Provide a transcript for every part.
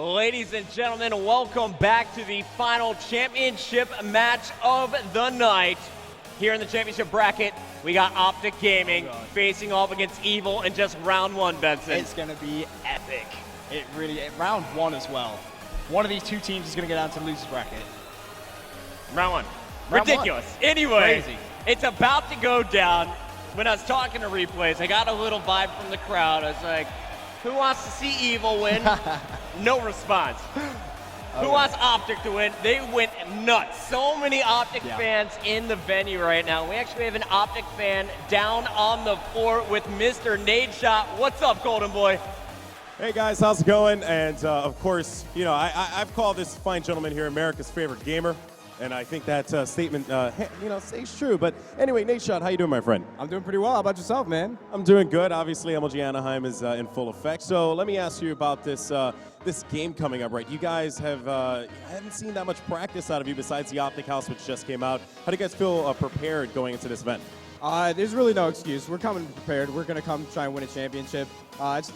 Ladies and gentlemen, welcome back to the final championship match of the night. Here in the championship bracket, we got OpTic Gaming facing off against Evil in just round one, Benson. It's going to be epic. Round one as well. One of these two teams is going to get down to the loser's bracket. Round one. Ridiculous. Anyway, it's about to go down. When I was talking to replays, I got a little vibe from the crowd. I was like, who wants to see Evil win? No response. Who wants OpTic to win? They went nuts. So many OpTic fans in the venue right now. We actually have an OpTic fan down on the floor with Mr. Nadeshot. What's up, Golden Boy? Hey guys, how's it going? And of course, you know, I've called this fine gentleman here America's favorite gamer. And I think that statement, you know, stays true. But anyway, Nadeshot, how you doing, my friend? I'm doing pretty well. How about yourself, man? I'm doing good. Obviously, MLG Anaheim is in full effect. So let me ask you about this this game coming up, right? You guys have I haven't seen that much practice out of you besides the OpTic House, which just came out. How do you guys feel prepared going into this event? There's really no excuse. We're coming prepared. We're going to come try and win a championship.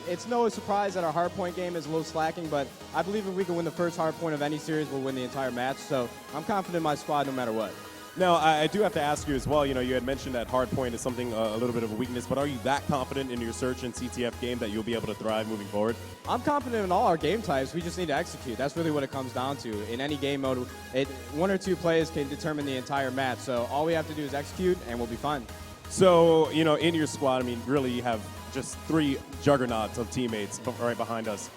It's no surprise that our Hardpoint game is a little slacking, but I believe if we can win the first Hardpoint of any series, we'll win the entire match. So I'm confident in my squad no matter what. Now, I do have to ask you as well, you know, you had mentioned that Hardpoint is something a little bit of a weakness, but are you that confident in your Search and CTF game that you'll be able to thrive moving forward? I'm confident in all our game types. We just need to execute. That's really what it comes down to. In any game mode, one or two plays can determine the entire match. So all we have to do is execute, and we'll be fine. So, you know, in your squad, I mean, really you have just three juggernauts of teammates right behind us.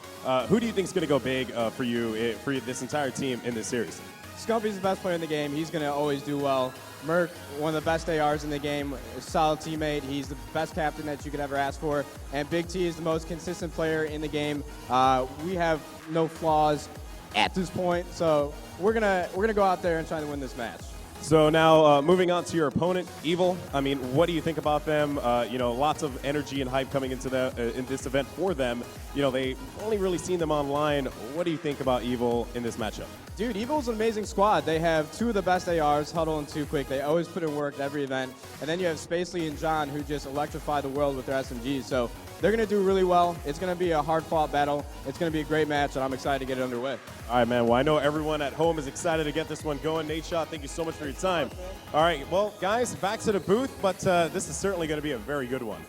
Who do you think is going to go big for you, for this entire team in this series? Scumpy's the best player in the game. He's going to always do well. Merc, one of the best ARs in the game, a solid teammate. He's the best captain that you could ever ask for. And Big T is the most consistent player in the game. We have no flaws at this point, so we're gonna go out there and try to win this match. So now, moving on to your opponent, Evil. I mean, what do you think about them? You know, lots of energy and hype coming into in this event for them. You know, they've only really seen them online. What do you think about Evil in this matchup? Dude, Evil's an amazing squad. They have two of the best ARs, Huddle and Too Quick. They always put in work at every event. And then you have Spacely and John, who just electrify the world with their SMGs. So they're going to do really well. It's going to be a hard-fought battle. It's going to be a great match, and I'm excited to get it underway. All right, man. Well, I know everyone at home is excited to get this one going. Nadeshot, thank you so much for your time. All right, well, guys, back to the booth, but this is certainly going to be a very good one.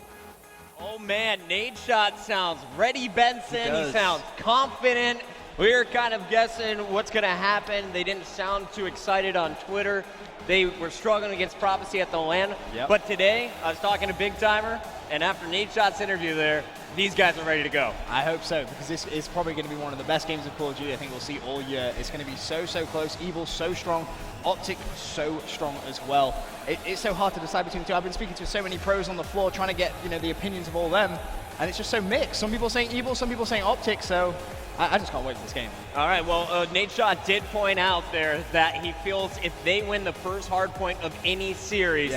Oh, man, Nadeshot sounds ready, Benson. He sounds confident. We were kind of guessing what's going to happen. They didn't sound too excited on Twitter. They were struggling against Prophecy at the LAN. But today, I was talking to Big Timer, and after Nadeshot's interview there, these guys are ready to go. I hope so, because this is probably going to be one of the best games of Call of Duty I think we'll see all year. It's going to be so close. Evil so strong. OpTic so strong as well. It's so hard to decide between the two. I've been speaking to so many pros on the floor trying to get the opinions of all of them, and it's just so mixed. Some people saying Evil, some people saying OpTic, so I just can't wait for this game. All right, well, Nadeshot did point out there that he feels if they win the first Hardpoint of any series,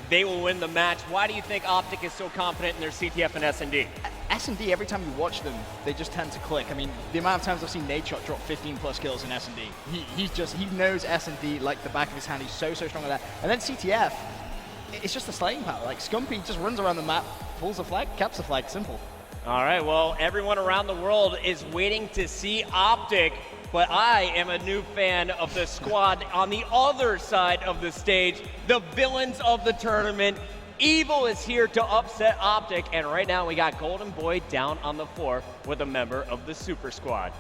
they will win the match. Why do you think OpTic is so confident in their CTF and S&D? S&D, every time you watch them, they just tend to click. I mean, the amount of times I've seen Nadeshot drop 15+ kills in S&D. He knows S&D like the back of his hand. He's so strong at that. And then CTF, it's just the slaying power. Like, Scumpy just runs around the map, pulls the flag, caps the flag, simple. All right, well, everyone around the world is waiting to see OpTic, but I am a new fan of the squad on the other side of the stage, the villains of the tournament. Evil is here to upset OpTic, and right now we got Golden Boy down on the floor with a member of the Super Squad.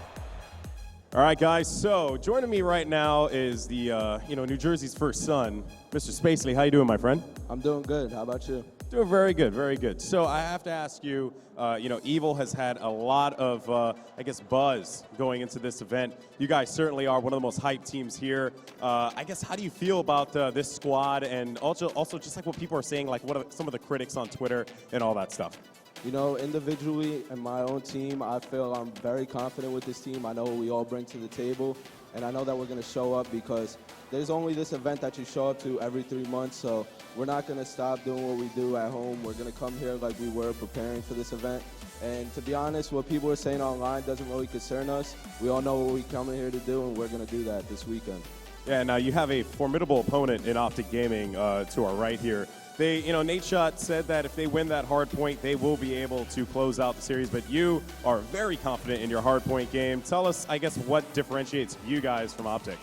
All right, guys, so joining me right now is the, you know, New Jersey's first son, Mr. Spacely. How you doing, my friend? I'm doing good. How about you? Doing very good, very good. So I have to ask you, you know, Evil has had a lot of, I guess, buzz going into this event. You guys certainly are one of the most hyped teams here. I guess, how do you feel about this squad, and also just like what people are saying, like what are some of the critics on Twitter and all that stuff? You know, individually in my own team, I feel I'm very confident with this team. I know what we all bring to the table, and I know that we're going to show up because there's only this event that you show up to every 3 months, so we're not going to stop doing what we do at home. We're going to come here like we were preparing for this event. And to be honest, what people are saying online doesn't really concern us. We all know what we come in here to do, and we're going to do that this weekend. Yeah, now you have a formidable opponent in OpTic Gaming to our right here. They, Nate Schott said that if they win that hard point, they will be able to close out the series. But you are very confident in your hard point game. Tell us, I guess, what differentiates you guys from OpTic.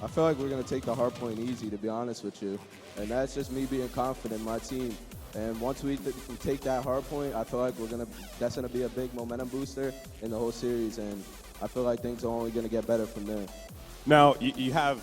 I feel like we're going to take the hard point easy, to be honest with you. And that's just me being confident in my team. And once we take that hard point, I feel like that's going to be a big momentum booster in the whole series. And I feel like things are only going to get better from there. Now, you have,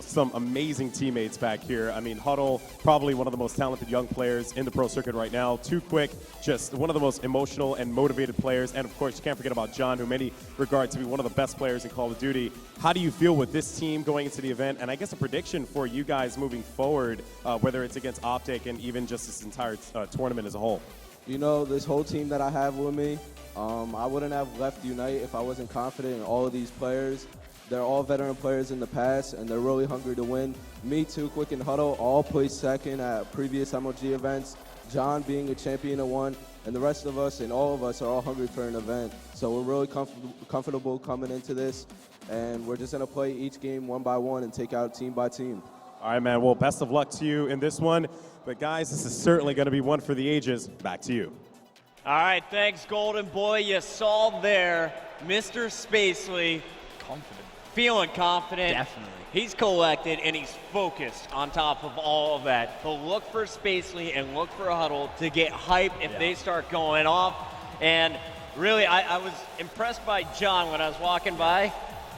some amazing teammates back here. I mean, Huddle, probably one of the most talented young players in the pro circuit right now. Too Quick, just one of the most emotional and motivated players. And, of course, you can't forget about John, who many regard to be one of the best players in Call of Duty. How do you feel with this team going into the event? And I guess a prediction for you guys moving forward, whether it's against OpTic and even just this entire tournament as a whole. This whole team that I have with me, I wouldn't have left Unite if I wasn't confident in all of these players. They're all veteran players in the past, and they're really hungry to win. Me, Too Quick, and Huddle all placed second at previous MLG events. John being a champion of one, and the rest of us and all of us are all hungry for an event. So we're really comfortable coming into this, and we're just going to play each game one by one and take out team by team. All right, man. Well, best of luck to you in this one. But, guys, this is certainly going to be one for the ages. Back to you. All right, thanks, Golden Boy. You saw there Mr. Spacely. Confident. Feeling confident. Definitely. He's collected and he's focused on top of all of that. But look for Spacely and look for Huddle to get hype if they start going off. And really, I was impressed by John when I was walking by.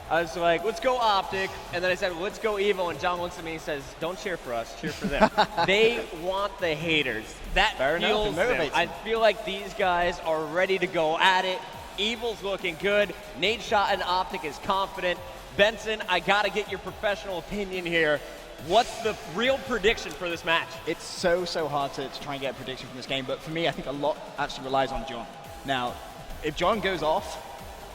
I was like, let's go OpTic. And then I said, let's go Evo. And John looks at me and says, don't cheer for us, cheer for them. They want the haters. That feels them. I feel like these guys are ready to go at it. Evil's looking good. Nate Schott and OpTic is confident. Benson, I got to get your professional opinion here. What's the real prediction for this match? It's so hard to try and get a prediction from this game, but for me, I think a lot actually relies on John. Now, if John goes off,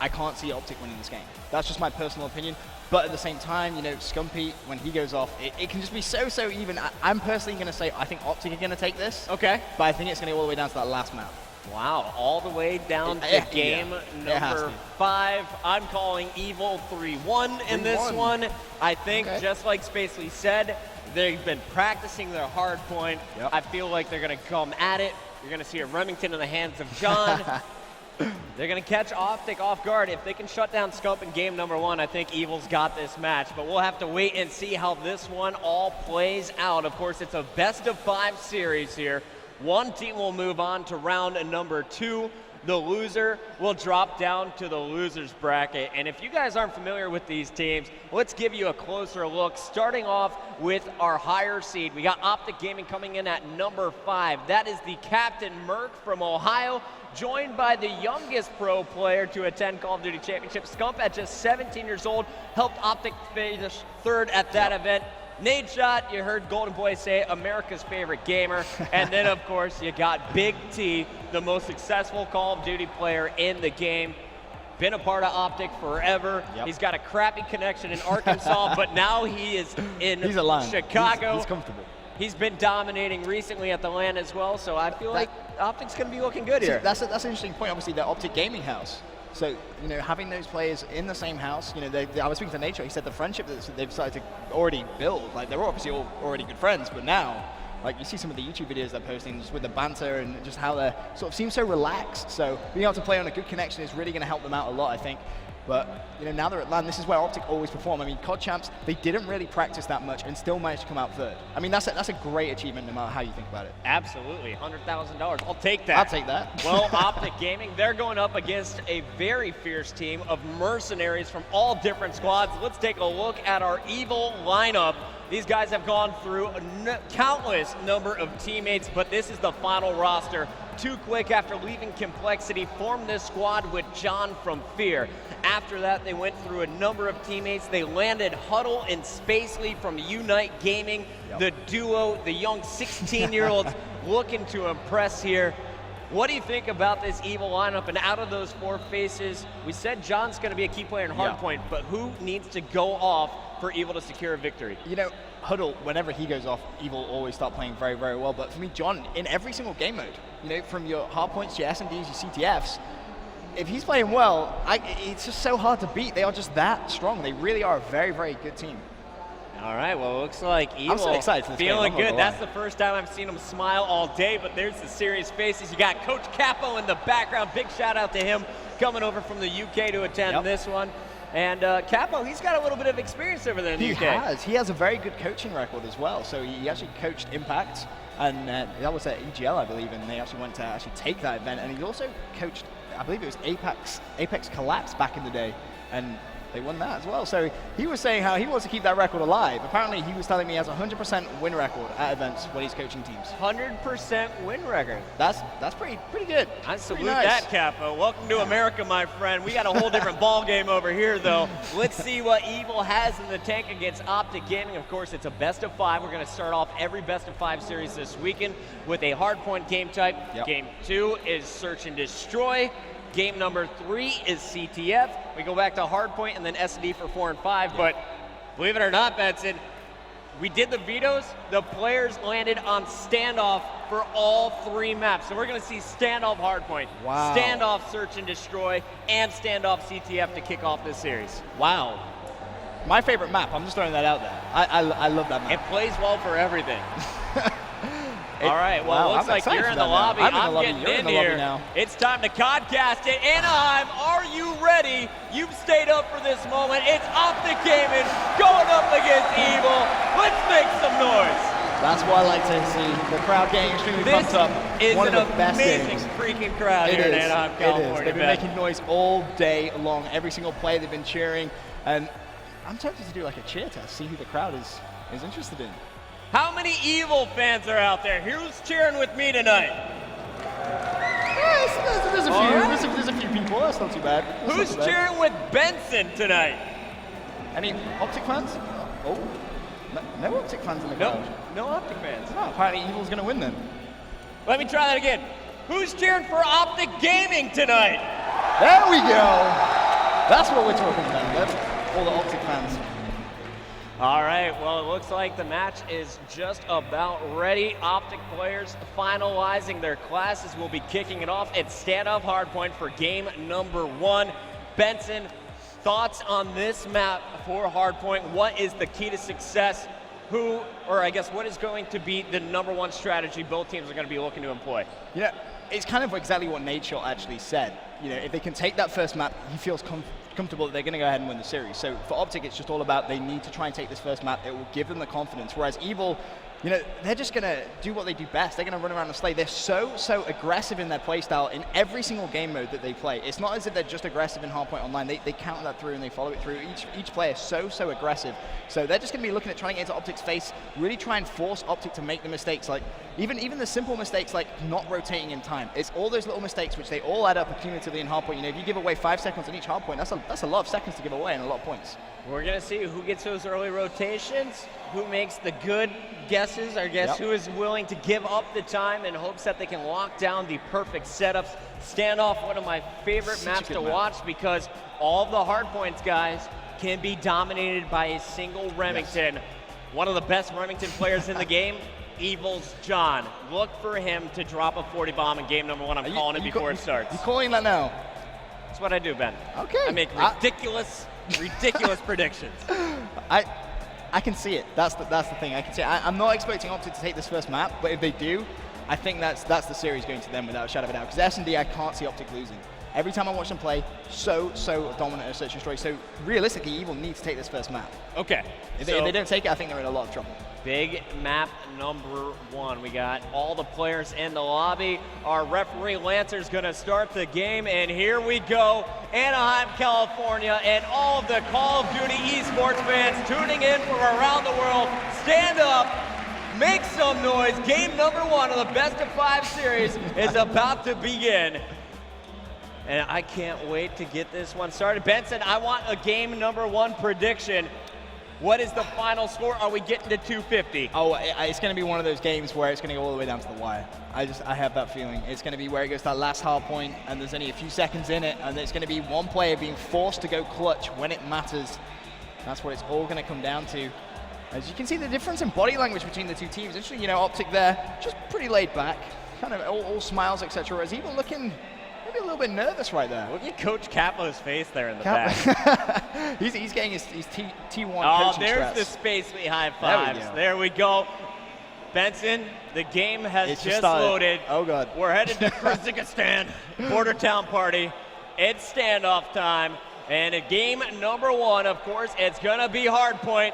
I can't see OpTic winning this game. That's just my personal opinion. But at the same time, Scumpy, when he goes off, it can just be so even. I'm personally going to say I think OpTic are going to take this. Okay. But I think it's going to go all the way down to that last map. Wow, all the way down to game number 5. I'm calling Evil 3-1 in this one. I think, just like Spacely said, they've been practicing their hard point. Yep. I feel like they're going to come at it. You're going to see a Remington in the hands of John. They're going to catch OpTic off guard. If they can shut down Scump in game number 1, I think Evil's got this match. But we'll have to wait and see how this one all plays out. Of course, it's a best-of-5 series here. One team will move on to round number 2. The loser will drop down to the loser's bracket. And if you guys aren't familiar with these teams, let's give you a closer look. Starting off with our higher seed, we got OpTic Gaming coming in at number 5. That is the Captain Merc from Ohio, joined by the youngest pro player to attend Call of Duty Championship. Scump, at just 17 years old, helped OpTic finish 3rd at that event. Nate Schott, you heard Golden Boy say, America's favorite gamer. And then, of course, you got Big T, the most successful Call of Duty player in the game. Been a part of OpTic forever. Yep. He's got a crappy connection in Arkansas, but now he is in Chicago. He's comfortable. He's been dominating recently at the LAN as well, so I feel like OpTic's going to be looking good here. That's an interesting point. Obviously, the OpTic Gaming House. So, having those players in the same house, I was speaking to Nature, he said the friendship that they've started to already build, like, they're obviously all already good friends, but now, like, you see some of the YouTube videos they're posting just with the banter and just how they sort of seem so relaxed. So, being able to play on a good connection is really going to help them out a lot, I think. But, now they're at LAN, this is where OpTic always perform. I mean, COD Champs, they didn't really practice that much and still managed to come out 3rd. I mean, that's a great achievement no matter how you think about it. Absolutely, $100,000. I'll take that. I'll take that. Well, OpTic Gaming, they're going up against a very fierce team of mercenaries from all different squads. Let's take a look at our Evil lineup. These guys have gone through a countless number of teammates, but this is the final roster. Too Quick, after leaving Complexity, formed this squad with John from Fear. After that, they went through a number of teammates. They landed Huddle and Spacely from Unite Gaming, the duo, the young 16-year-olds looking to impress here. What do you think about this Evil lineup? And out of those 4 faces, we said John's going to be a key player in Hardpoint, but who needs to go off for Evil to secure a victory? Huddle, whenever he goes off, Evil always start playing very, very well. But for me, John, in every single game mode, from your Hardpoints, your SMDs, your CTFs, if he's playing well, it's just so hard to beat. They are just that strong. They really are a very, very good team. All right, well, it looks like Evil so excited for this feeling game, I'm not good. gonna That's the first time I've seen him smile all day, but there's the serious faces. You got Coach Capo in the background. Big shout out to him coming over from the UK to attend this one. And Capo, he's got a little bit of experience over there in the UK. He has a very good coaching record as well. So he actually coached Impact, and that was at EGL, I believe, and they actually went to actually take that event. And he also coached, I believe it was Apex Collapse back in the day, and they won that as well. So he was saying how he wants to keep that record alive. Apparently, he was telling me he has a 100% win record at events when he's coaching teams. 100% win record. That's pretty good. I salute nice. that, Capo. Welcome to America, my friend. We got a whole different ball game over here, though. Let's see what Evil has in the tank against OpTic Gaming. Of course, it's a best of 5. We're going to start off every best of 5 series this weekend with a hardpoint game type. Game 2 is Search and Destroy. Game number 3 is CTF. We go back to Hardpoint and then S&D for 4 and 5. But believe it or not, Benson, we did the vetoes. The players landed on standoff for all 3 maps. So we're going to see standoff Hardpoint, standoff Search and Destroy, and standoff CTF to kick off this series. Wow. My favorite map. I'm just throwing that out there. I love that map. It plays well for everything. All right, well, it looks like you're in the now. lobby. I'm getting in the here. lobby now. It's time to podcast it. Anaheim, are you ready? You've stayed up for this moment. It's OpTic Gaming going up against Evil. Let's make some noise. That's what I like to see. The crowd getting extremely pumped up. This is One an of the best amazing games. freaking crowd here in Anaheim, California. They've been making noise all day long. Every single play they've been cheering. And I'm tempted to do like a cheer test, see who the crowd is interested in. How many Evil fans are out there? Who's cheering with me tonight? There's a few. There's a few people. That's not too bad. Who's cheering with Benson tonight? Any OpTic fans? Oh, no OpTic fans in the crowd. No OpTic fans. No, apparently Evil's going to win then. Let me try that again. Who's cheering for OpTic Gaming tonight? There we go. That's what we're talking about. All the OpTic fans. All right, well, it looks like the match is just about ready. OpTic players finalizing their classes will be kicking it off at standoff Hardpoint for game number 1. Benson, thoughts on this map for Hardpoint? What is the key to success? What is going to be the number 1 strategy both teams are going to be looking to employ? Yeah, it's kind of exactly what Nadeshot actually said. You know, if they can take that first map, he feels comfortable that they're going to go ahead and win the series. So for OpTic, it's just all about they need to try and take this first map. It will give them the confidence. Whereas Evil, you know, they're just going to do what they do best. They're going to run around and slay. They're so aggressive in their playstyle in every single game mode that they play. It's not as if they're just aggressive in Hardpoint Online. They counter that through and they follow it through. Each player is so aggressive. So they're just going to be looking at trying to get into OpTic's face, really try and force OpTic to make the mistakes, like even the simple mistakes like not rotating in time. It's all those little mistakes which they all add up cumulatively in Hardpoint. You know, if you give away 5 seconds on each Hardpoint, that's a lot of seconds to give away and a lot of points. We're going to see who gets those early rotations, who makes the good guesses, who is willing to give up the time in hopes that they can lock down the perfect setups. Standoff, one of my favorite maps to watch because all of the Hardpoints, guys, can be dominated by a single Remington. Yes. One of the best Remington players in the game, Evil's John. Look for him to drop a 40 bomb in game number 1. I'm calling it before it starts. You calling that now? That's what I do, Ben. Okay. I make ridiculous predictions. I can see it. That's the thing. I can see it. I'm not expecting OpTic to take this first map, but if they do, I think that's the series going to them without a shadow of a doubt. Because S&D, I can't see OpTic losing. Every time I watch them play, so dominant at Search and Destroy. So realistically, Evil needs to take this first map. Okay. If they don't take it, I think they're in a lot of trouble. Big map number 1. We got all the players in the lobby. Our referee Lancer's going to start the game, and here we go. Anaheim, California, and all of the Call of Duty esports fans tuning in from around the world. Stand up, make some noise. Game number 1 of the best of 5 series is about to begin. And I can't wait to get this one started. Benson, I want a game number 1 prediction. What is the final score? Are we getting to 250? Oh, it's going to be one of those games where it's going to go all the way down to the wire. I have that feeling. It's going to be where it goes to that last hard point, and there's only a few seconds in it, and it's going to be one player being forced to go clutch when it matters. That's what it's all going to come down to. As you can see, the difference in body language between the two teams. Interesting, you know, OpTic there, just pretty laid back, kind of all smiles, etc. As Evil looking maybe a little bit nervous right there. Look at Coach Capo's face there in the Cap- back. he's getting his T1 Oh, coaching there's stress. the Spacely high fives. There we go. Benson, the game has It's just started. loaded. Oh, God. We're headed to Kyrgyzstan, Border Town Party. It's standoff time. And at game number 1, of course, it's going to be Hardpoint.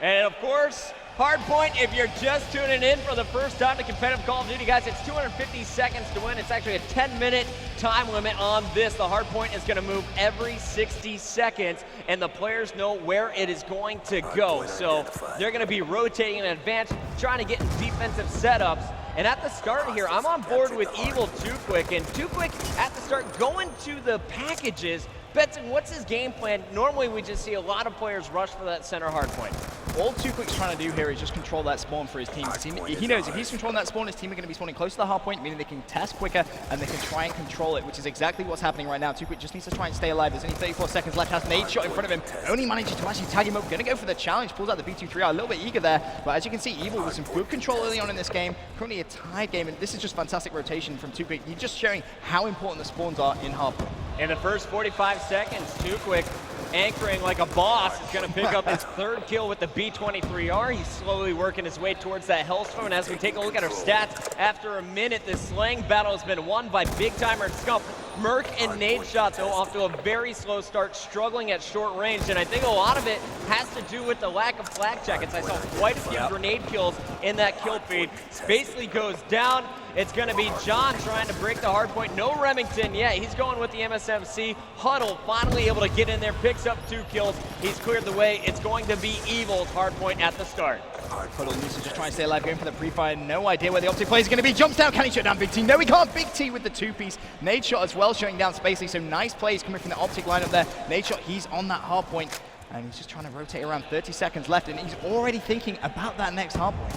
And, of course, Hardpoint, if you're just tuning in for the first time to competitive Call of Duty, guys, it's 250 seconds to win. It's actually a 10-minute time limit on this. The Hardpoint is going to move every 60 seconds, and the players know where it is going to go. So they're going to be rotating in advance, trying to get in defensive setups. And at the start here, I'm on board with Evil Too Quick. And Too Quick, at the start, going to the packages. Benson, what's his game plan? Normally, we just see a lot of players rush for that center Hardpoint. All Too Quick's trying to do here is just control that spawn for his team. Because he knows if he's controlling that spawn, his team are going to be spawning close to the hard point, meaning they can test quicker and they can try and control it, which is exactly what's happening right now. Too Quick just needs to try and stay alive. There's only 34 seconds left. Has nade shot in front of him. Only manages to actually tag him up. Going to go for the challenge. Pulls out the B23R. A little bit eager there. But as you can see, Evil with some good control early on in this game. Currently a tied game. And this is just fantastic rotation from Too Quick. He's just showing how important the spawns are in Hardpoint. In the first 45 seconds, Too Quick, anchoring like a boss, is going to pick up his 3rd kill with the B23R. He's slowly working his way towards that Hellstorm. And as we take a look at our stats, after a minute, this slaying battle has been won by Big Timer Scump. Merc and Nade Shot, though, off to a very slow start, struggling at short range. And I think a lot of it has to do with the lack of flag jackets. I saw quite a few grenade kills in that kill feed. Spacely goes down. It's going to be John trying to break the hard point. No Remington yet. He's going with the MSMC. Huddle finally able to get in there, picks up 2 kills. He's cleared the way. It's going to be Evil's hard point at the start. Huddle needs to just try and stay alive, going for the pre-fire. No idea where the OpTic play is going to be. Jumps down. Can he shut down Big T? No, he can't. Big T with the 2-piece. Nade Shot as well, shutting down Spacely. So nice plays coming from the OpTic lineup there. Nade Shot, he's on that hard point. And he's just trying to rotate around. 30 seconds left, and he's already thinking about that next hard point.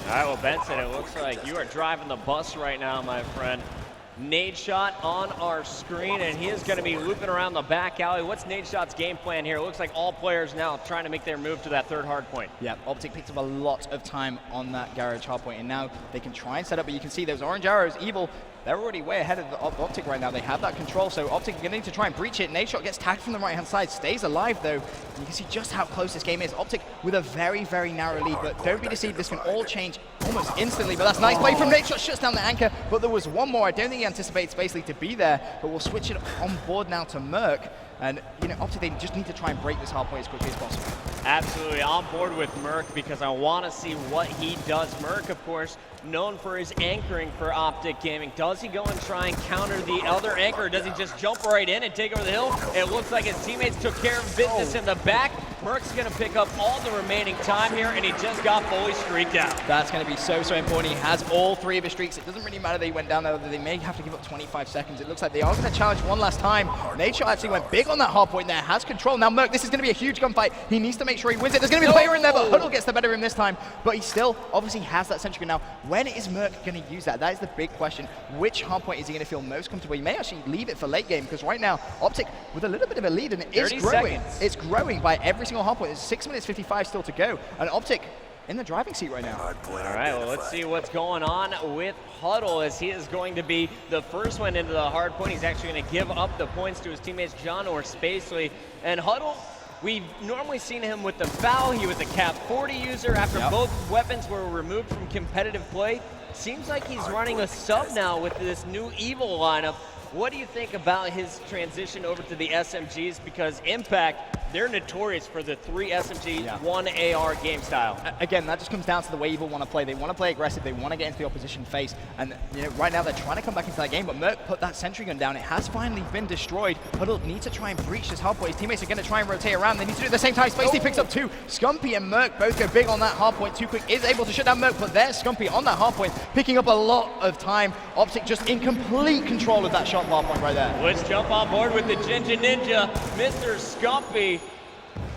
All right, well, Benson, it looks like you are driving the bus right now, my friend. Nade Shot on our screen, and he is going to be looping around the back alley. What's Nade Shot's game plan here? It looks like all players now trying to make their move to that 3rd hard point. Yeah, OpTic picked up a lot of time on that garage hard point, and now they can try and set up, but you can see those orange arrows, Evil, they're already way ahead of the OpTic right now. They have that control, so OpTic are going to need to try and breach it. Nade Shot gets tagged from the right-hand side, stays alive, though. And you can see just how close this game is. OpTic with a very, very narrow lead, but don't be deceived. This can all change almost instantly, but that's nice play from Nade Shot. Shuts down the anchor, but there was one more. I don't think he anticipates Spacely to be there, but we'll switch it on board now to Merc. And, you know, OpTic, they just need to try and break this hard point as quickly as possible. Absolutely, on board with Merc because I want to see what he does. Merc, of course, known for his anchoring for OpTic Gaming. Does he go and try and counter the other anchor, or does he just jump right in and take over the hill? It looks like his teammates took care of business in the back. Merc's going to pick up all the remaining time here, and he just got fully streaked out. That's going to be so, so important. He has all 3 of his streaks. It doesn't really matter that he went down there. They may have to give up 25 seconds. It looks like they are going to challenge one last time. Nade Shot actually went big on that hard point there, has control. Now Merc, this is going to be a huge gunfight. He needs to make sure he wins it. There's going to be a player in there, but Huddle gets the better of him this time. But he still obviously has that sentry gun now. When is Merc going to use that? That is the big question. Which hard point is he going to feel most comfortable? He may actually leave it for late game, because right now, OpTic with a little bit of a lead, and it is growing. Seconds. It's growing by every single hard point. There's 6 minutes 55 still to go, and OpTic in the driving seat right now. All right, well, let's see what's going on with Huddle, as he is going to be the first one into the hard point. He's actually going to give up the points to his teammates, John or Spacely. And Huddle, we've normally seen him with the foul. He was a Cap 40 user after both weapons were removed from competitive play. Seems like he's running a sub now with this new Evil lineup. What do you think about his transition over to the SMGs? Because Impact, they're notorious for the 3 SMG, 1 AR game style. Again, that just comes down to the way Evil want to play. They want to play aggressive. They want to get into the opposition face. And you know, right now they're trying to come back into that game, but Merc put that sentry gun down. It has finally been destroyed. Huddle needs to try and breach this hard point. His teammates are going to try and rotate around. They need to do it at the same time. Spacely picks up 2. Scumpy and Merc both go big on that hard point. Too Quick is able to shut down Merc, but there's Scumpy on that hard point, picking up a lot of time. OpTic just in complete control of that shot hard point right there. Let's jump on board with the Ginger Ninja, Mr. Scumpy.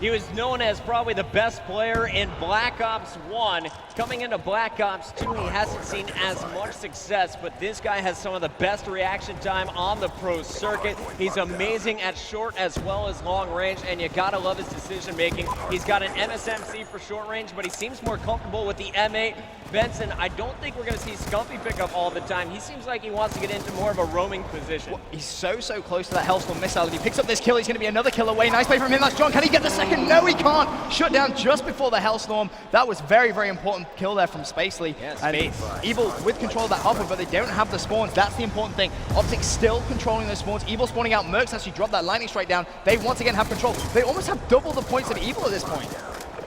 He was known as probably the best player in Black Ops 1. Coming into Black Ops 2, he hasn't seen as much success, but this guy has some of the best reaction time on the pro circuit. He's amazing at short as well as long range, and you gotta love his decision making. He's got an MSMC for short range, but he seems more comfortable with the M8. Benson, I don't think we're gonna see Scumpy pick up all the time. He seems like he wants to get into more of a roaming position. Well, he's so close to that Hellstorm missile. If he picks up this kill, he's gonna be another kill away. Nice play from him, that's John. Can he get the second? No, he can't. Shut down just before the Hellstorm. That was very, very important kill there from Spacely. Yeah, Space. Evil with control of that hopper, but they don't have the spawns. That's the important thing. OpTic still controlling those spawns. Evil spawning out. Mercs actually dropped that lightning strike down. They once again have control. They almost have double the points of Evil at this point.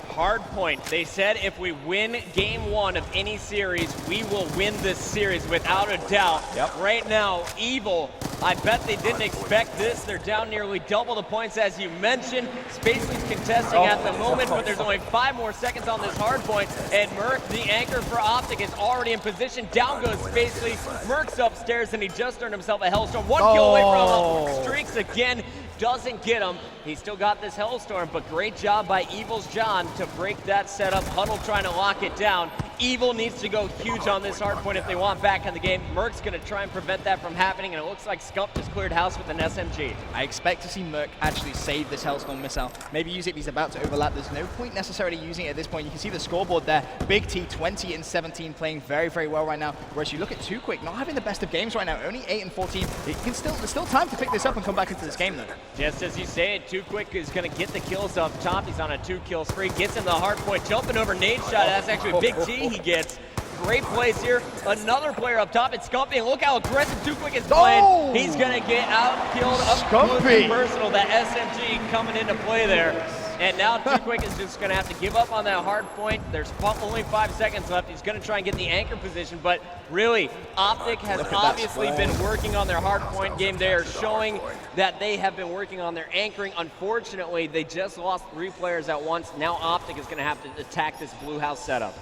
Hardpoint. They said if we win game 1 of any series, we will win this series without a doubt. Yep. Right now, Evil, I bet they didn't expect this. They're down nearly double the points as you mentioned. Spacely's contesting at the moment, but there's only 5 more seconds on this hardpoint. And Merc, the anchor for OpTic, is already in position. Down goes Spacely. Merc's upstairs, and he just earned himself a Hellstorm. 1 kill away from him. Streaks again. Doesn't get him. He's still got this Hellstorm, but great job by Evil's John to break that setup. Huddle trying to lock it down. Evil needs to go huge on this hardpoint if they want back in the game. Merc's going to try and prevent that from happening, and it looks like Scump just cleared house with an SMG. I expect to see Merc actually save this Hellstorm missile. Maybe use it if he's about to overlap. There's no point necessarily using it at this point. You can see the scoreboard there. Big T, 20 and 17, playing very, very well right now. Whereas you look at Too Quick, not having the best of games right now, only 8 and 14. There's still time to pick this up and come back into this game though. Just as you say it, Too Quick is going to get the kills up top. He's on a 2-kill spree. Gets in the hardpoint, jumping over nade shot. That's actually Big T he gets. Great plays here. Another player up top. It's Scumpy, and look how aggressive Too Quick is playing. He's going to get out-killed up close and personal. That SMG coming into play there. And now Too Quick is just going to have to give up on that hard point. There's only 5 seconds left. He's going to try and get the anchor position, but really, OpTic has obviously been working on their hard point game. They are showing that they have been working on their anchoring. Unfortunately, they just lost 3 players at once. Now OpTic is going to have to attack this blue house setup.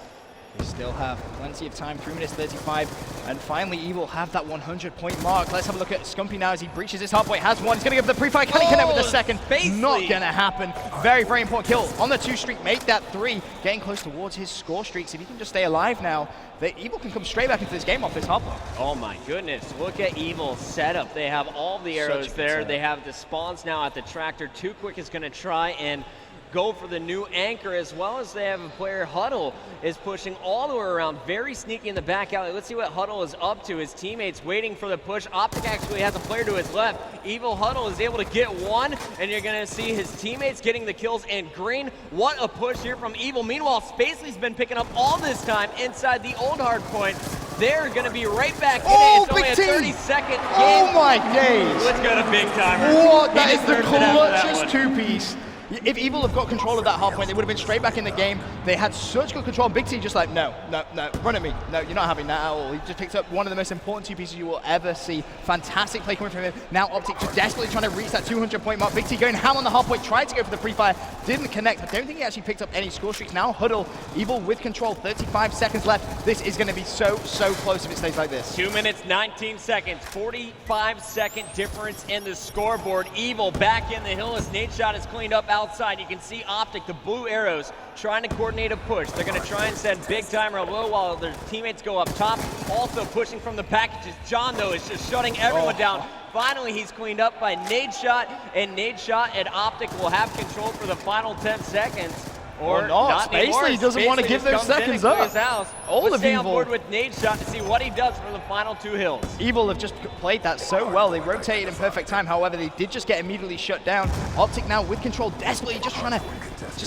They still have plenty of time, 3 minutes 35, and finally Evil have that 100-point mark. Let's have a look at Scumpy now as he breaches his hardpoint, has 1, he's gonna give the pre-fire, can he connect with the second? Not gonna happen. Very, very important kill on the 2 streak, make that 3, getting close towards his score streaks. If he can just stay alive now, Evil can come straight back into this game off this hardpoint. Oh my goodness, look at Evil's setup. They have all the arrows there, they have the spawns now at the tractor. Too Quick is gonna try and go for the new anchor, as well as they have a player. Huddle is pushing all the way around, very sneaky in the back alley. Let's see what Huddle is up to. His teammates waiting for the push. OpTic actually has a player to his left. Evil Huddle is able to get 1, and you're gonna see his teammates getting the kills in green. What a push here from Evil. Meanwhile, Spacely's been picking up all this time inside the old hard point. They're gonna be right back in it. It's only a 30-second game. Oh my days! Let's go to Big Timer. What? That is the clutchest 2-piece. If Evil have got control of that hardpoint, they would have been straight back in the game. They had such good control. Big T just like, no, run at me. No, you're not having that at all. He just picked up one of the most important 2 pieces you will ever see. Fantastic play coming from him. Now OpTic just desperately trying to reach that 200-point mark. Big T going ham on the hardpoint, tried to go for the pre-fire, didn't connect. I don't think he actually picked up any score streaks. Now Huddle, Evil with control, 35 seconds left. This is going to be so close if it stays like this. 2 minutes, 19 seconds, 45-second difference in the scoreboard. Evil back in the hill as nade shot is cleaned up outside. You can see OpTic, the blue arrows, trying to coordinate a push. They're going to try and send Big Timer low while their teammates go up top. Also pushing from the packages. John, though, is just shutting everyone down. Finally, he's cleaned up by nade shot, and nade shot and OpTic will have control for the final 10 seconds. Or not Spacely doesn't want to give those seconds up. Let's stay on board with nade shot to see what he does for the final 2 hills. Evil have just played that so well. They rotated in perfect time. However, they did just get immediately shut down. OpTic now with control, desperately just trying to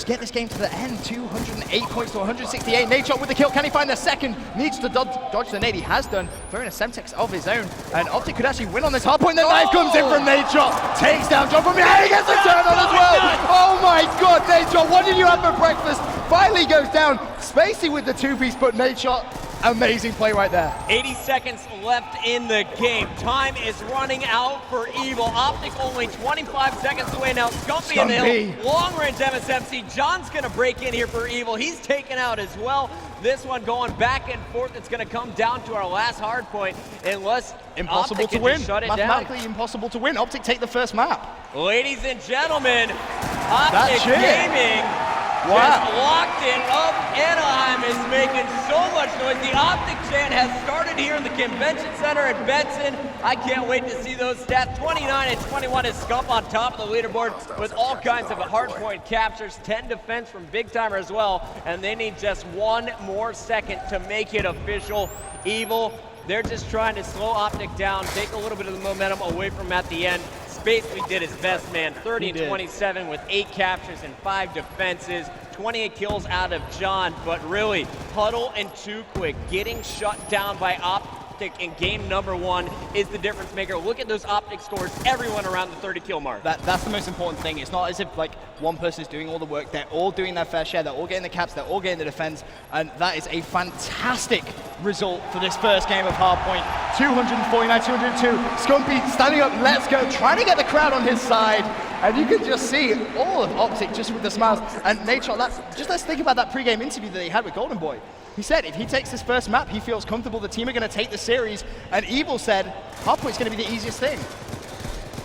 get this game to the end. 208 points to 168. Nade shot with the kill. Can he find the second? Needs to dodge the nade. He has done. Throwing a Semtex of his own. And OpTic could actually win on this hardpoint. The knife comes in from nade shot. Takes down John from behind. He gets the turn on as well. Oh my god, nade shot. What did you have for breakfast? Finally goes down. Spacey with the 2-piece, but nade shot. Amazing play right there. 80 seconds left in the game. Time is running out for Evil. OpTic only 25 seconds away now. Scumpy in the hill. Long range MSMC. John's going to break in here for Evil. He's taken out as well. This one going back and forth. It's going to come down to our last hard point unless Impossible OpTic to can win. just shut it Mathematically down. impossible to win. OpTic take the first map. Ladies and gentlemen, That OpTic cheer. Gaming Wow. just locked it up. Anaheim is making so much noise. The OpTic chant has started here in the Convention Center in Benson. I can't wait to see those stats. 29 and 21 is Scump on top of the leaderboard with all kinds of hardpoint captures, 10 defense from Big Timer as well, and they need just one more second to make it official. Evil, they're just trying to slow OpTic down, take a little bit of the momentum away from him at the end. Basically did his best, man. 30 and 27 with 8 captures and 5 defenses. 28 kills out of John, but really, Huddle and Too Quick getting shut down by OpTic in game number 1 is the difference maker. Look at those OpTic scores, everyone around the 30 kill mark. That's the most important thing. It's not as if like one person is doing all the work. They're all doing their fair share. They're all getting the caps. They're all getting the defense. And that is a fantastic result for this first game of Hardpoint. 249, 202. Scumpy standing up, let's go, trying to get the crowd on his side. And you can just see all of OpTic just with the smiles. And Nadeshot, let's think about that pre-game interview that he had with Golden Boy. He said if he takes this first map, he feels comfortable. The team are going to take the series. And Evil said Hardpoint's going to be the easiest thing.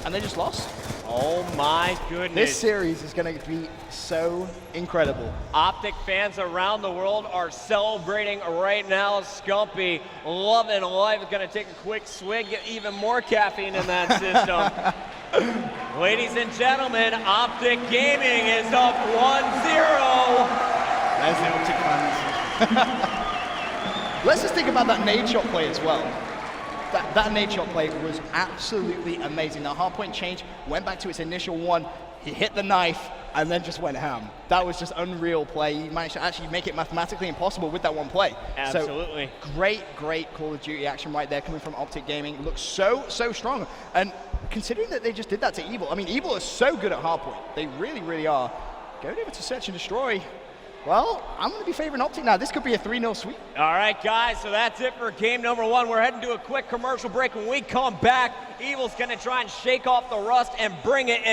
And they just lost. Oh my goodness. This series is going to be so incredible. OpTic fans around the world are celebrating right now. Scumpy, loving life, is going to take a quick swig, get even more caffeine in that system. Ladies and gentlemen, OpTic Gaming is up 1-0. There's the OpTic fans. Let's just think about that nade shot play as well. That nade shot play was absolutely amazing. The hardpoint change went back to its initial one. He hit the knife and then just went ham. That was just unreal play. He managed to actually make it mathematically impossible with that one play. Absolutely. So, great Call of Duty action right there coming from OpTic Gaming. Looks so strong. And considering that they just did that to Evil, I mean, Evil is so good at hardpoint. They really are. Going over to Search and Destroy. Well, I'm going to be favoring OpTic now. This could be a 3-0 sweep. All right, guys, so that's it for game number 1. We're heading to a quick commercial break. When we come back, Evil's going to try and shake off the rust and bring it.